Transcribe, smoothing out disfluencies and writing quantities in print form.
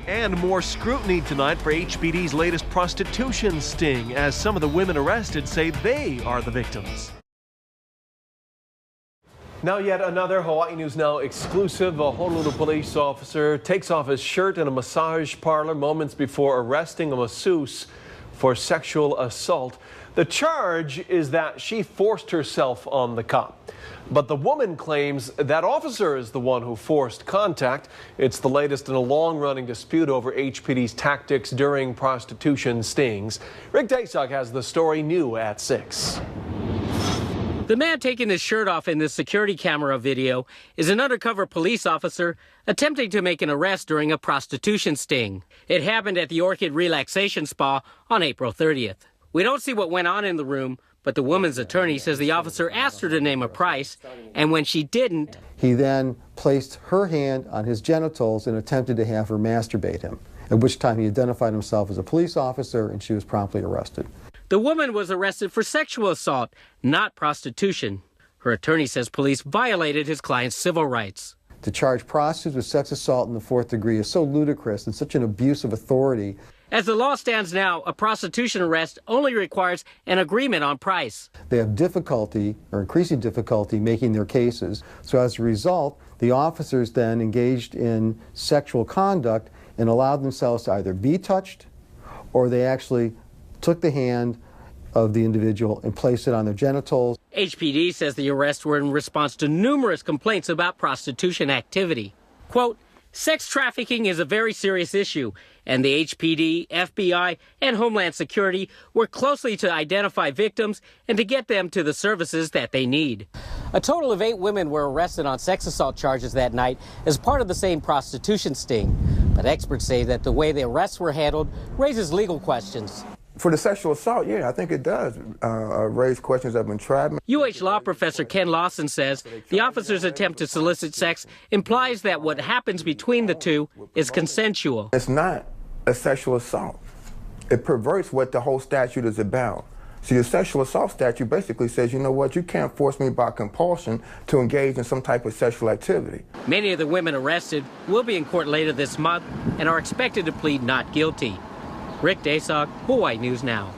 And more scrutiny tonight for HPD's latest prostitution sting, as some of the women arrested say they are the victims. Now yet another Hawaii News Now exclusive. A Honolulu police officer takes off his shirt in a massage parlor moments before arresting a masseuse for sexual assault. The charge is that she forced herself on the cop. But the woman claims that officer is the one who forced contact. It's the latest in a long-running dispute over HPD's tactics during prostitution stings. Rick Daysog has the story new at 6. The man taking his shirt off in this security camera video is an undercover police officer attempting to make an arrest during a prostitution sting. It happened at the Orchid Relaxation Spa on April 30th. We don't see what went on in the room, but the woman's attorney says the officer asked her to name a price, and when she didn't, he then placed her hand on his genitals and attempted to have her masturbate him, at which time he identified himself as a police officer and she was promptly arrested. The woman was arrested for sexual assault, not prostitution. Her attorney says police violated his client's civil rights. To charge prostitutes with sex assault in the 4th degree is so ludicrous and such an abuse of authority. As the law stands now, a prostitution arrest only requires an agreement on price. They have difficulty, or increasing difficulty, making their cases. So as a result, the officers then engaged in sexual conduct and allowed themselves to either be touched or they actually took the hand of the individual and placed it on their genitals. HPD says the arrests were in response to numerous complaints about prostitution activity. Quote, sex trafficking is a very serious issue, and the HPD, FBI, and Homeland Security work closely to identify victims and to get them to the services that they need. A total of 8 women were arrested on sex assault charges that night as part of the same prostitution sting. But experts say that the way the arrests were handled raises legal questions. For the sexual assault, yeah, I think it does raise questions of entrapment. UH law professor Ken Lawson says the officer's attempt to solicit sex implies that what happens between the two is consensual. It's not a sexual assault. It perverts what the whole statute is about. See, the sexual assault statute basically says, you know what, you can't force me by compulsion to engage in some type of sexual activity. Many of the women arrested will be in court later this month and are expected to plead not guilty. Rick Daysog, Hawaii News Now.